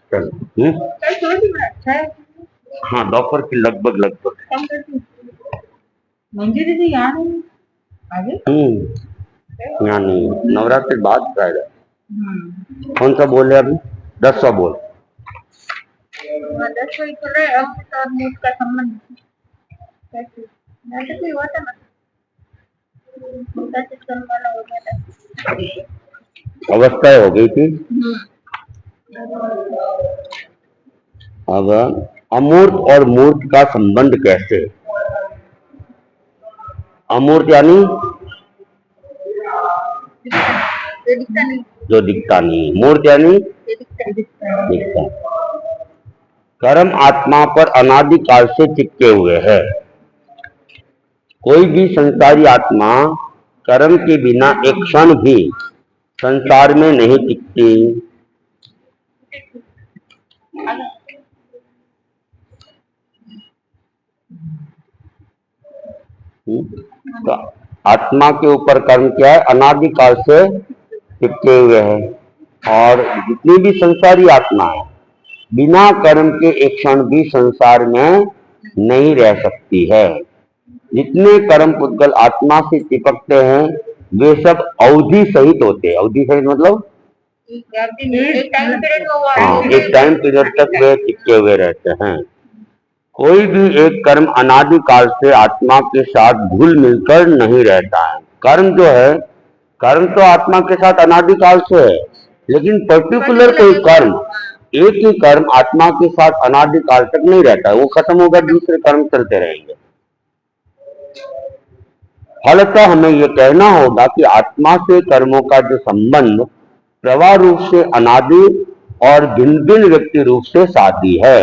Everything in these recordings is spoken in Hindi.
चल हाँ दोपहर की लगभग लगभग मंदिर से यहाँ नहीं आगे यहाँ नहीं नवरात्रि बाद फ्राइडे कौन सा बोल है अभी 10वां बोल 10 चल रहा है अमृत और मूड का संबंध कैसे नाटक ही हुआ था ना सिस्टम वाला हो गया था अवस्था हो गई थी अब अमूर्त और मूर्त का संबंध कैसे अमूर्त यानी जो दिखता नहीं मूर्त यानी दिखता कर्म आत्मा पर अनादि काल से चिपके हुए है कोई भी संसारी आत्मा कर्म के बिना एक क्षण भी संसार में नहीं टिकती तो आत्मा के ऊपर कर्म क्या है अनादि काल से चिपके हुए हैं और जितनी भी संसारी आत्मा है बिना कर्म के एक क्षण भी संसार में नहीं रह सकती है जितने कर्म पुद्गल आत्मा से चिपकते हैं वे सब अवधि सहित होते हैं अवधि सहित मतलब एक टाइम पीरियड तक वे चिपके हुए रहते हैं कोई भी एक कर्म अनादि काल से आत्मा के साथ घुल मिलकर नहीं रहता है कर्म जो है कर्म तो आत्मा के साथ अनादि काल से है लेकिन पर्टिकुलर कोई कर्म एक ही कर्म आत्मा के साथ अनादि काल तक नहीं रहता है वो खत्म होगा दूसरे कर्म चलते रहेंगे फलतः हमें यह कहना होगा कि आत्मा से कर्मों का जो संबंध प्रवाह रूप से अनादि और भिन्न भिन्न व्यक्ति रूप से साधी है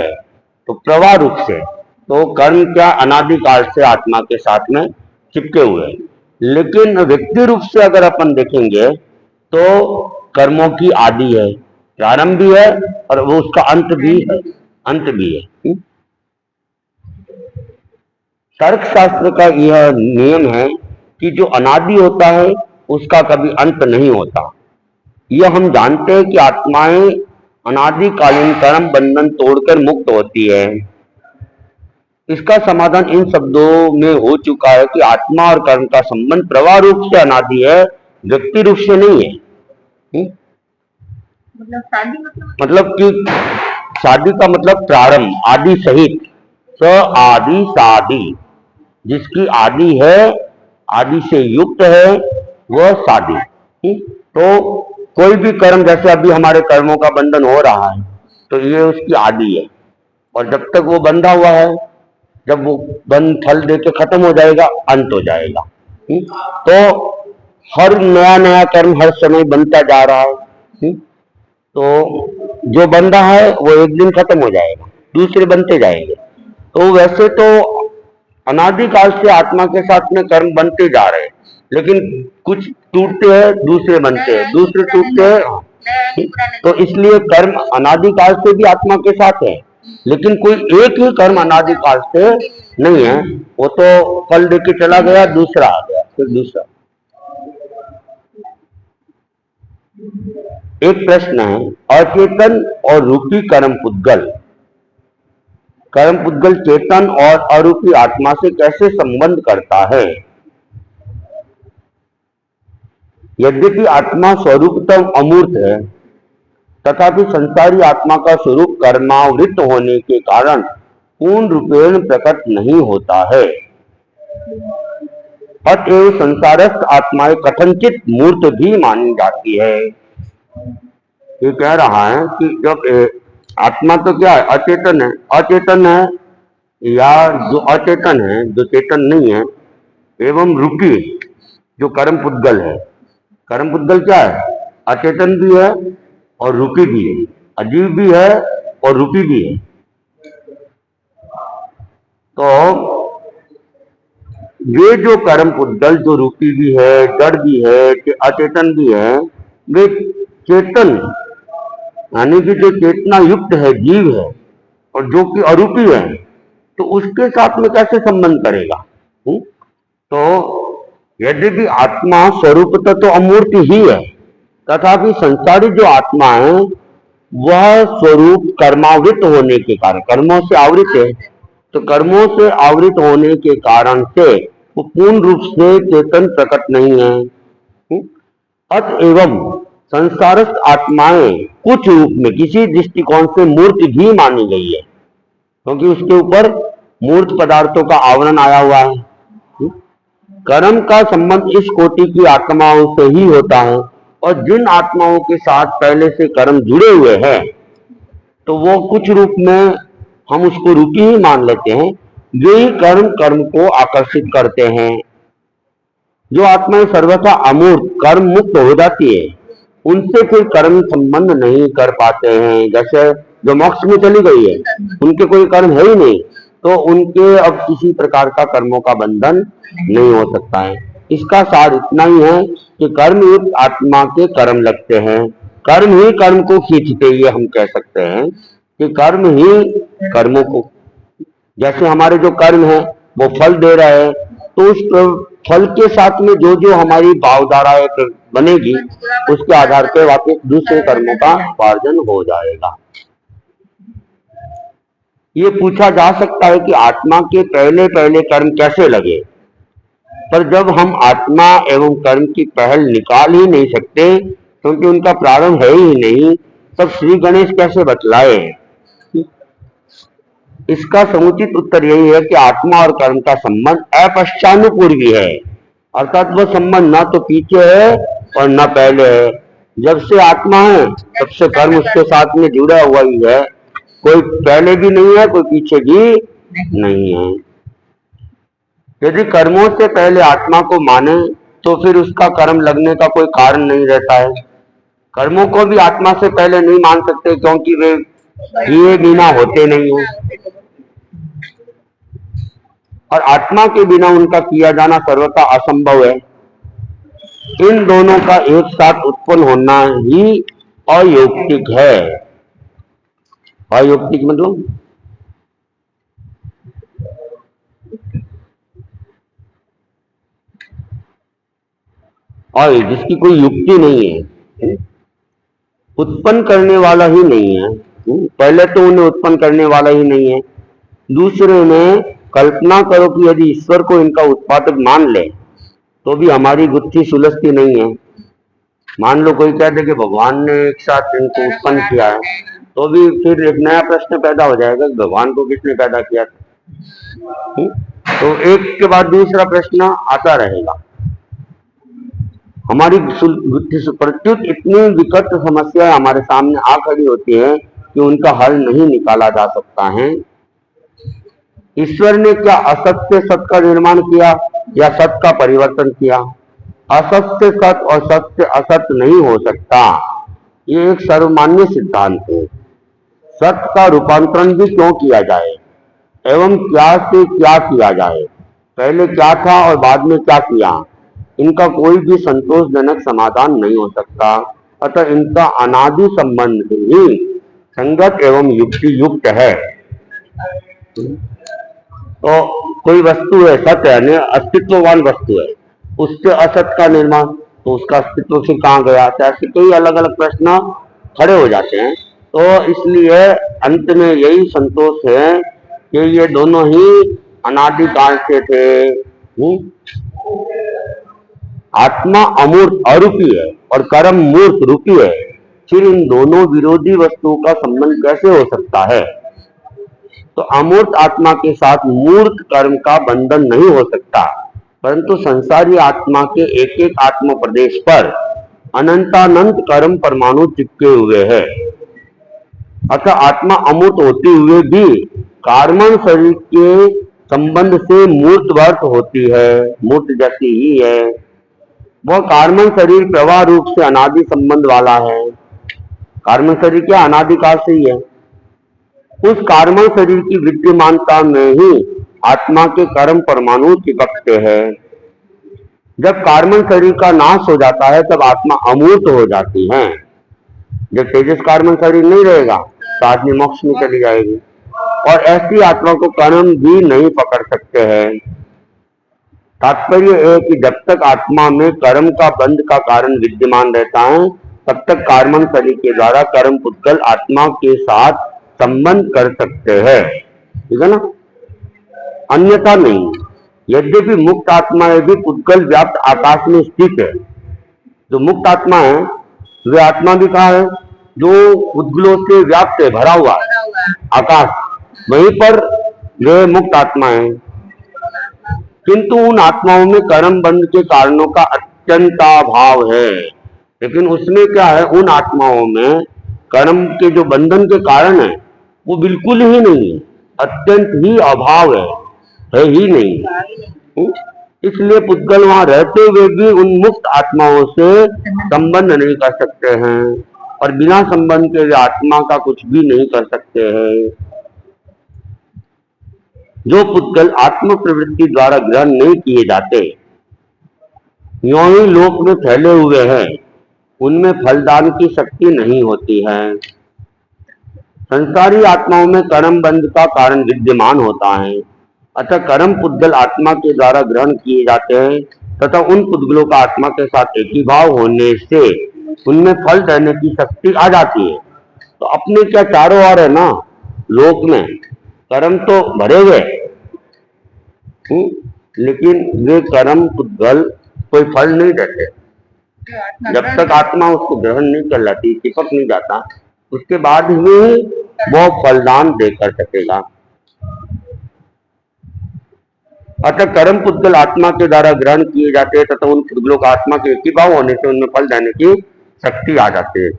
तो प्रवाह रूप से तो कर्म क्या अनादि काल से आत्मा के साथ में चिपके हुए हैं लेकिन व्यक्ति रूप से अगर अपन देखेंगे तो कर्मों की आदि है प्रारंभ भी है और वो उसका अंत भी है तर्क शास्त्र का यह नियम है कि जो अनादि होता है उसका कभी अंत नहीं होता यह हम जानते हैं कि आत्माएं अनादिकालीन कर्म बंधन तोड़कर मुक्त होती है इसका समाधान इन शब्दों में हो चुका है कि आत्मा और कर्म का संबंध प्रवाह रूप से अनादि है व्यक्ति रूप से नहीं है मतलब कि शादी का मतलब प्रारंभ आदि सहित स आदि शादी जिसकी आदि है आदि से युक्त है वह शादी तो कोई भी कर्म जैसे अभी हमारे कर्मों का बंधन हो रहा है तो ये उसकी आदि है और जब तक वो बंधा हुआ है जब वो बंध फल देके खत्म हो जाएगा अंत हो जाएगा तो हर नया नया कर्म हर समय बनता जा रहा है तो जो बंधा है वो एक दिन खत्म हो जाएगा दूसरे बनते जाएंगे तो वैसे तो अनादिकाल से आत्मा के साथ में कर्म बनते जा रहे हैं लेकिन कुछ टूटते हैं दूसरे बनते हैं दूसरे टूटते हैं तो इसलिए कर्म अनादिकाल से भी आत्मा के साथ है लेकिन कोई एक ही कर्म अनादिकाल से नहीं है वो तो फल दे के चला गया दूसरा आ गया फिर दूसरा एक प्रश्न है अचेतन और रूपी कर्म पुद्गल चेतन और अरूपी आत्मा से कैसे संबंध करता है यद्यपि आत्मा स्वरूपतः अमूर्त है तथापि संसारी आत्मा का स्वरूप कर्मावृत होने के कारण पूर्ण रूपेण प्रकट नहीं होता है अतएव संसारस्थ आत्माएं कथनचित मूर्त भी मानी जाती है ये कह रहा है कि जब आत्मा तो क्या है अचेतन है या जो अचेतन है जो चेतन नहीं है एवं रूपी जो कर्म पुद्गल है कर्म पुद्गल क्या है अचेतन भी है और रूपी भी है अजीव भी है और रूपी भी है तो ये जो कर्म पुद्गल जो रूपी भी है जड़ भी है अचेतन भी है वे चेतन यानी कि जो चेतना युक्त है जीव है और जो कि अरूपी है तो उसके साथ में कैसे संबंध करेगा तो यद्यपि आत्मा स्वरूपतः तो अमूर्त ही है तथापि संसारी जो आत्मा है वह स्वरूप कर्मावृत होने के कारण, कर्मों से आवृत है, तो कर्मों से आवृत होने के कारण से वो पूर्ण रूप से चेतन प्रकट नहीं है। अतएव संसारस्थ आत्माएं कुछ रूप में किसी दृष्टिकोण से मूर्त भी मानी गई है, क्योंकि उसके ऊपर मूर्त पदार्थों का आवरण आया हुआ है। कर्म का संबंध इस कोटि की आत्माओं से ही होता है, और जिन आत्माओं के साथ पहले से कर्म जुड़े हुए हैं तो वो कुछ रूप में हम उसको रूपी ही मान लेते हैं। यही कर्म को आकर्षित करते हैं। जो आत्माएं सर्वथा अमूर्त कर्म मुक्त हो जाती है उनसे फिर कर्म संबंध नहीं कर पाते हैं। जैसे जो मोक्ष में चली गई है उनके कोई कर्म है ही नहीं, तो उनके अब किसी प्रकार का कर्मों का बंधन नहीं हो सकता है। इसका सार इतना ही है कि कर्मयुक्त आत्मा के कर्म लगते हैं, कर्म ही कर्म को खींचते, ये हम कह सकते हैं कि कर्म ही कर्मों को, जैसे हमारे जो कर्म है वो फल दे रहा है, तो उस फल के साथ में जो जो हमारी भावधारा बनेगी उसके आधार पर वापस दूसरे कर्मों का उपार्जन हो जाएगा। ये पूछा जा सकता है कि आत्मा के पहले पहले कर्म कैसे लगे, पर जब हम आत्मा एवं कर्म की पहल निकाल ही नहीं सकते क्योंकि उनका प्रारंभ है ही नहीं, तब श्री गणेश कैसे बतलाए? इसका समुचित उत्तर यही है कि आत्मा और कर्म का संबंध अपश्चानुपूर्वी है, अर्थात वह संबंध ना तो पीछे है और न पहले है। जब से आत्मा है तब से कर्म उसके साथ में जुड़ा हुआ ही है, कोई पहले भी नहीं है, कोई पीछे भी नहीं है। यदि कर्मों से पहले आत्मा को माने तो फिर उसका कर्म लगने का कोई कारण नहीं रहता है। कर्मों को भी आत्मा से पहले नहीं मान सकते क्योंकि वे किए बिना होते नहीं है, और आत्मा के बिना उनका किया जाना सर्वथा असंभव है। इन दोनों का एक साथ उत्पन्न होना ही अयौक्तिक है। अयौक्तिक मतलब और जिसकी कोई युक्ति नहीं है, उत्पन्न करने वाला ही नहीं है। पहले तो उन्हें उत्पन्न करने वाला ही नहीं है। दूसरे में कल्पना करो कि यदि ईश्वर को इनका उत्पादक मान ले तो भी हमारी गुत्थी सुलझती नहीं है। मान लो कोई कहते कि भगवान ने एक साथ इनको उत्पन्न किया है, तो भी फिर एक नया प्रश्न पैदा हो जाएगा कि भगवान को किसने पैदा किया था। तो एक के बाद दूसरा प्रश्न आता रहेगा। हमारी प्रत्युत इतनी विकट समस्या हमारे सामने आ खड़ी होती है कि उनका हल नहीं निकाला जा सकता है। ईश्वर ने क्या असत से सत का निर्माण किया या सत का परिवर्तन किया? असत से सत और सत से असत नहीं हो सकता, ये एक सर्वमान्य सिद्धांत है। सत का रूपांतरण भी क्यों किया जाए एवं क्या से क्या किया जाए, पहले क्या था और बाद में क्या किया, इनका कोई भी संतोषजनक समाधान नहीं हो सकता। अतः इनका अनादि संबंध ही संगत एवं युक्ति युक्त है। तो कोई वस्तु है, सत्य यानी अस्तित्ववान वस्तु है, उससे असत का निर्माण, तो उसका अस्तित्व फिर कहाँ गया? ऐसे कई अलग अलग प्रश्न खड़े हो जाते हैं। तो इसलिए अंत में यही संतोष है कि ये दोनों ही अनादिकाल से थे। आत्मा अमूर्त अरूपी है और कर्म मूर्त रूपी है, फिर इन दोनों विरोधी वस्तुओं का संबंध कैसे हो सकता है? तो अमूर्त आत्मा के साथ मूर्त कर्म का बंधन नहीं हो सकता, परंतु संसारी आत्मा के एक एक आत्म प्रदेश पर अनंतानंत कर्म परमाणु चिपके हुए हैं। अतः आत्मा अमूर्त होते हुए भी कार्बन शरीर के संबंध से मूर्तवर्त होती है, मूर्त जैसी ही है। वह कार्बन शरीर प्रवाह रूप से अनादि संबंध वाला है। कार्बन शरीर क्या अनादिकाल से ही है। उस कार्बन शरीर की विद्यमानता में ही आत्मा के कर्म परमाणु चिपकते हैं। जब कार्बन शरीर का नाश हो जाता है तब आत्मा अमूर्त हो जाती है। जब तेजस कार्बन शरीर नहीं रहेगा तो आदमी मोक्ष में चली जाएगी, और ऐसी आत्मा को कर्म भी नहीं पकड़ सकते हैं। तात्पर्य है कि जब तक आत्मा में कर्म का बंध का कारण विद्यमान रहता है तब तक कर्मण शरीर के द्वारा कर्म पुद्गल आत्मा के साथ संबंध कर सकते हैं, ठीक है ना, अन्यथा नहीं। यद्यपि मुक्त आत्मा यदि पुद्गल व्याप्त आकाश में स्थित है, जो मुक्त आत्मा है वे आत्मा भी कहा है जो पुद्गलों से व्याप्त है, भरा हुआ आकाश, वहीं पर वे मुक्त आत्मा है, किंतु उन आत्माओं में कर्म बंध के कारणों का अत्यंताभाव है। लेकिन उसमें क्या है, उन आत्माओं में कर्म के जो बंधन के कारण है वो बिल्कुल ही नहीं है, अत्यंत ही अभाव है ही नहीं। इसलिए पुद्गल वहां रहते हुए भी उन मुक्त आत्माओं से संबंध नहीं कर सकते हैं और बिना संबंध के वे आत्मा का कुछ भी नहीं कर सकते हैं। जो पुद्गल आत्म प्रवृत्ति द्वारा ग्रहण नहीं किए जाते, यों ही लोक में फैले हुए हैं, उनमें फलदान की शक्ति नहीं होती है। संसारी आत्माओं में कर्म बंध का कारण विद्यमान होता है, अतः कर्म पुद्गल आत्मा के द्वारा ग्रहण किए जाते हैं तथा उन पुद्गलों का आत्मा के साथ एकीभाव होने से उनमें फल देने की शक्ति आ जाती है। तो अपने क्या चारों ओर है ना, लोक में कर्म तो भरे हुए, लेकिन वे कर्म पुद्गल कोई फल नहीं देते। जब तक आत्मा उसको ग्रहण नहीं कर लेती, चिपक नहीं जाता, उसके बाद ही वो फलदान दे कर सकेगा। अतः कर्म पुद्गल आत्मा के द्वारा ग्रहण किए जाते हैं तथा उन पुद्गलों का आत्मा के एकीभाव होने से उनमें फल देने की शक्ति आ जाती है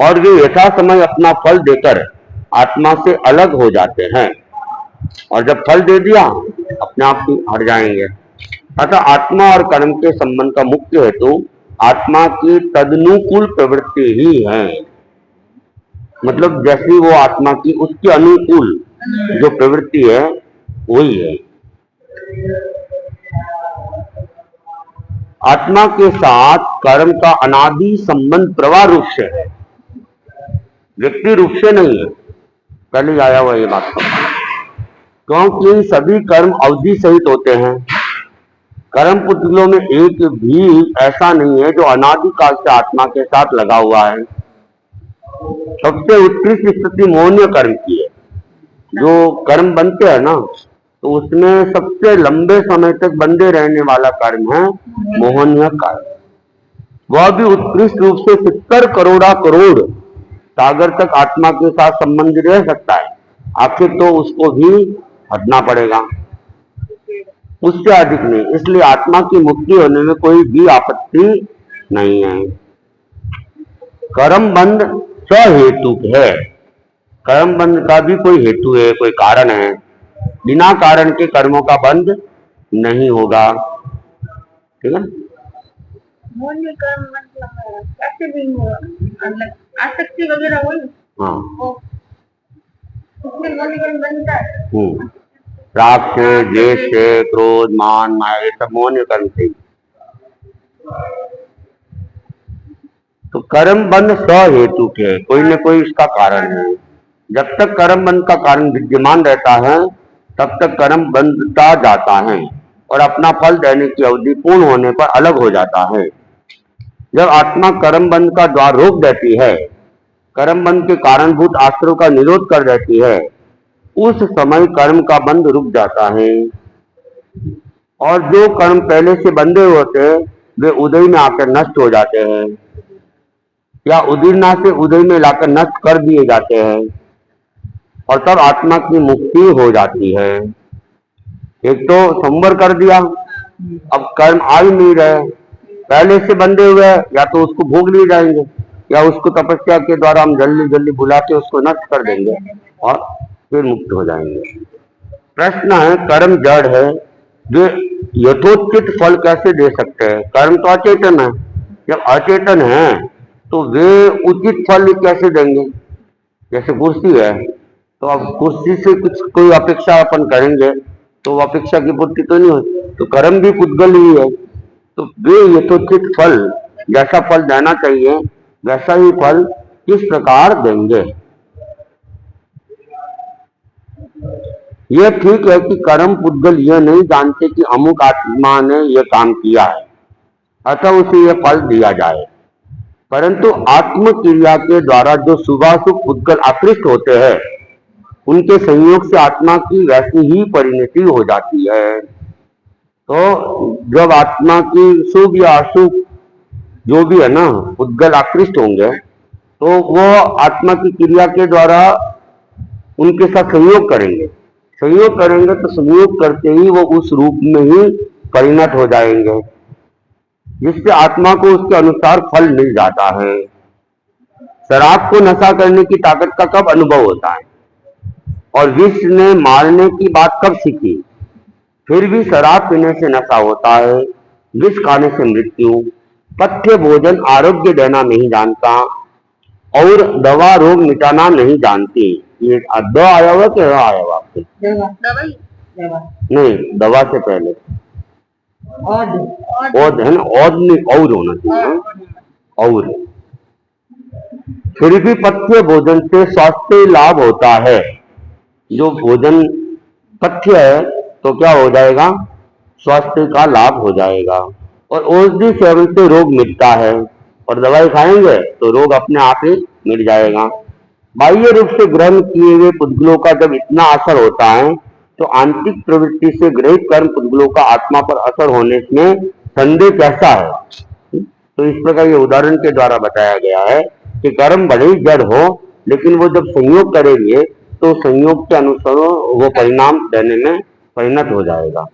और वे यथा समय अपना फल देकर आत्मा से अलग हो जाते हैं, और जब फल दे दिया अपने आप ही हट जाएंगे। अतः आत्मा और कर्म के संबंध का मुख्य हेतु आत्मा की तदनुकूल प्रवृत्ति ही है, मतलब जैसी वो आत्मा की उसके अनुकूल जो प्रवृत्ति है वही है। आत्मा के साथ कर्म का अनादि संबंध प्रवाह रूप से है, व्यक्ति रूप से नहीं है, पहले आया हुआ ये बात, क्योंकि सभी कर्म अवधि सहित होते हैं। कर्म पुद्गलों में एक भी ऐसा नहीं है जो अनादिकाल से आत्मा के साथ लगा हुआ है। सबसे उत्कृष्ट स्थिति मोहनीय कर्म की है। जो कर्म बनते हैं ना, तो उसमें सबसे लंबे समय तक बंधे रहने वाला कर्म है मोहनीय कर्म। वह भी उत्कृष्ट रूप से 70 करोड़ सागर तक आत्मा के साथ संबंध रह सकता है, आखिर तो उसको भी हटना पड़ेगा, उससे अधिक नहीं। इसलिए आत्मा की मुक्ति होने में कोई भी आपत्ति नहीं है। कर्म बंध सहेतुक है, कर्म बंध का भी कोई हेतु है, कोई कारण है। बिना कारण के कर्मों का बंध नहीं होगा, ठीक है। मोहनीय कर्म मतलब कैसे भी आसक्ति वगैरह हो, हाँ, उसमें मोहनीय कर्म बनता है। राग से, द्वेष से, क्रोध, मान, माया, ये सब मोहनीय कर्म से। तो कर्म बंध सहेतुक है, कोई न कोई इसका कारण है। जब तक कर्म बंध का कारण विद्यमान रहता है तब तक कर्म बंधता जाता है और अपना फल देने की अवधि पूर्ण होने पर अलग हो जाता है। जब आत्मा कर्म बंध का द्वार रोक देती है, कर्म बंध के कारणभूत आश्रयों का निरोध कर देती है, उस समय कर्म का बंध रुक जाता है और जो कर्म पहले से बंधे होते वे उदय में आकर नष्ट हो जाते हैं या उदीरना से उदय में लाकर नष्ट कर दिए जाते हैं और तब आत्मा की मुक्ति हो जाती है। एक तो संवर कर दिया, अब कर्म आ ही नहीं रहे, पहले से बंधे हुए, या तो उसको भोग लिए जाएंगे या उसको तपस्या के द्वारा हम जल्दी जल्दी बुला के उसको नष्ट कर देंगे और फिर मुक्त हो जाएंगे। प्रश्न है, कर्म जड़ है, वे यथोचित फल कैसे दे सकते हैं? कर्म तो अचेतन है, जब अचेतन है तो वे उचित फल कैसे देंगे? जैसे कुर्सी है, तो अब कुर्सी से कुछ कोई अपेक्षा अपन करेंगे तो अपेक्षा की पूर्ति तो नहीं होती, तो कर्म भी पुद्गल ही है, तो वे यथोचित फल, जैसा फल देना चाहिए वैसा ही फल किस प्रकार देंगे? यह ठीक है कि कर्म पुद्गल यह नहीं जानते कि अमुक आत्मा ने यह काम किया है, अतः उसे यह फल दिया जाए, परंतु आत्म क्रिया के द्वारा जो शुभाशुभ पुद्गल आकृष्ट होते हैं, उनके संयोग से आत्मा की वैसी ही परिणति हो जाती है। तो जब आत्मा की शुभ या अशुभ जो भी है ना पुद्गल आकृष्ट होंगे, तो वो आत्मा की क्रिया के द्वारा उनके साथ संयोग करेंगे। संयोग करेंगे तो संयोग करते ही वो उस रूप में ही परिणत हो जाएंगे, जिससे आत्मा को उसके अनुसार फल मिल जाता है। शराब को नशा करने की ताकत का कब अनुभव होता है, और विष ने मारने की बात कब सीखी? फिर भी शराब पीने से नशा होता है, विष खाने से मृत्यु, पथ्य भोजन आरोग्य देना नहीं जानता, और दवा रोग मिटाना नहीं जानती। ये द आया हुआ कि र आया हुआ आपके? नहीं, दवा से पहले औद है ना, औद नहीं और होना चाहिए, और। फिर भी पथ्य भोजन से स्वास्थ्य लाभ होता है। जो भोजन पथ्य है तो क्या हो जाएगा? स्वास्थ्य का लाभ हो जाएगा। और औषधि सेवन से रोग मिटता है, और दवाई खाएंगे तो रोग अपने आप ही मिट जाएगा। बाह्य रूप से ग्रहण किए हुए पुद्गलों का जब इतना असर होता है, तो आंतरिक प्रवृत्ति से ग्रहित कर्म पुद्गलों का आत्मा पर असर होने में संदेह कैसा है? तो इस प्रकार ये उदाहरण के द्वारा बताया गया है कि कर्म भले ही जड़ हो, लेकिन वो जब संयोग करेंगे तो संयोग के अनुसार वो परिणाम देने में परिणत हो जाएगा।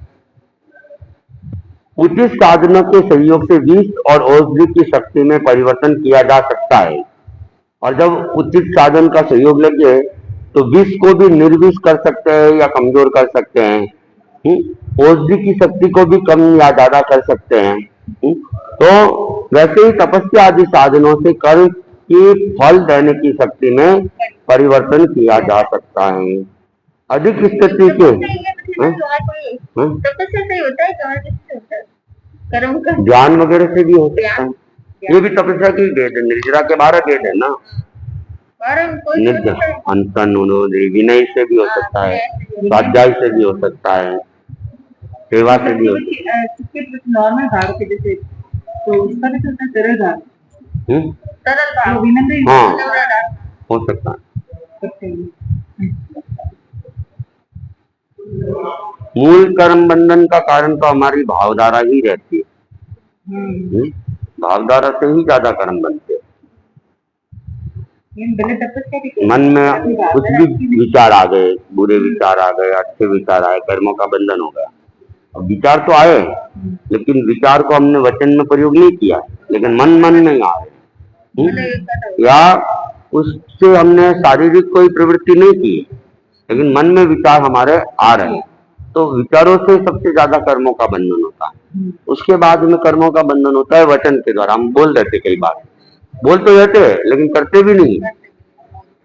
उचित साधनों के सहयोग से विष और औषधि की शक्ति में परिवर्तन किया जा सकता है। और जब उचित साधन का सहयोग लगे तो विष को भी निर्विष कर सकते हैं या कमजोर कर सकते हैं। औषधि की शक्ति को भी कम या ज्यादा कर सकते हैं। तो वैसे ही तपस्या आदि साधनों से कर्म की फल देने की शक्ति में परिवर्तन किया जा सकता है। अधिक स्थिति के ज्ञान वगैरह से भी हो सकता है। ये भी तपस्या की भेद है, निर्जरा के 12 भेद है ना। विनय से भी हो सकता है, स्वाध्याय से भी हो सकता है, सेवा से भी हो सकता है। नॉर्मल भाव के जैसे तो उसका भी तो तरल भाव, तरल भाव हाँ हो सकता है। मूल कर्म बंधन का कारण तो हमारी भावधारा ही रहती है। भावधारा से ही ज्यादा कर्म बनते हैं। मन में कुछ भी विचार आ गए, बुरे विचार आ गए, अच्छे विचार आए, कर्मों का बंधन हो गया। अब विचार तो आए, लेकिन विचार को हमने वचन में प्रयोग नहीं किया, लेकिन मन में ही आए, या उससे हमने शारीरिक कोई प्रवृत्ति नहीं की, लेकिन मन में विचार हमारे आ रहे हैं, तो विचारों से सबसे ज्यादा कर्मों का बंधन होता है। उसके बाद में कर्मों का बंधन होता है वचन के द्वारा। हम बोल देते, कई बार बोल तो रहते लेकिन करते भी नहीं,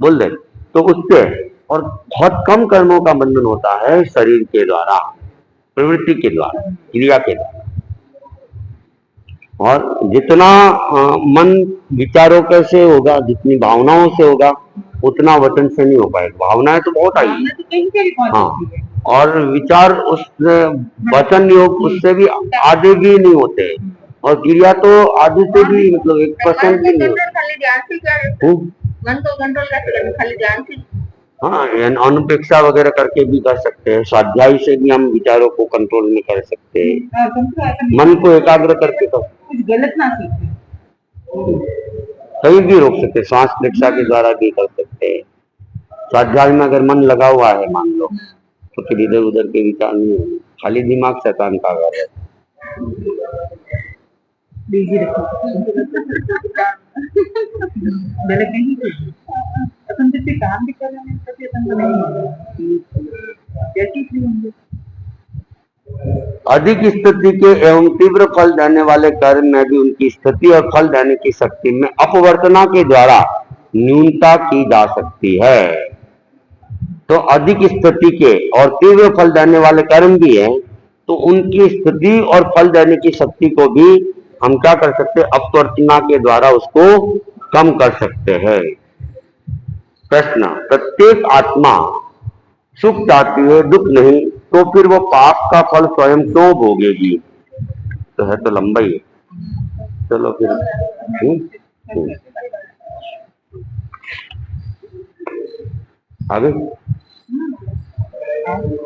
बोल देते तो उससे। और बहुत कम कर्मों का बंधन होता है शरीर के द्वारा, प्रवृत्ति के द्वारा, क्रिया के द्वारा। और जितना मन विचारों कैसे होगा, जितनी भावनाओं से होगा, उतना वचन से नहीं हो पाएगा। भावनाएं तो बहुत आई, हाँ, और विचार उस वचन योग उससे भी आधे भी नहीं होते, और क्रिया तो आधे से भी मतलब 1% भी नहीं होते। मन को कंट्रोल कैसे, खाली ध्यान से? हाँ, अनुपेक्षा वगैरह करके भी कर सकते हैं। स्वाध्याय से भी हम विचारों को कंट्रोल में कर सकते हैं। मन को एकाग्र करके तो कुछ गलत ना सीखे, कहीं भी रोक सकते, श्वास प्रक्रिया के द्वारा भी कर सकते हैं। स्वाध्याय में अगर मन लगा हुआ है मान लो, तो फिर इधर उधर के विचार नहीं होंगे, खाली दिमाग शैतान का घर है। अपन जैसे काम भी कर रहे हैं तभी अपन को नहीं होंगे। अधिक स्थिति के एवं तीव्र फल देने वाले कर्म में भी उनकी स्थिति और फल देने की शक्ति में अपवर्तना के द्वारा न्यूनता की जा सकती है। तो अधिक स्थिति के और तीव्र फल देने वाले कर्म भी हैं, तो उनकी स्थिति और फल देने की शक्ति को भी हम क्या कर सकते हैं? अपवर्तना के द्वारा उसको कम कर सकते हैं। प्रश्न, प्रत्येक आत्मा सुख चाहती है, दुख नहीं, तो फिर वो पाप का फल स्वयं क्यों भोगेगी? तो है तो लंबा ही है, चलो फिर आगे हम्म।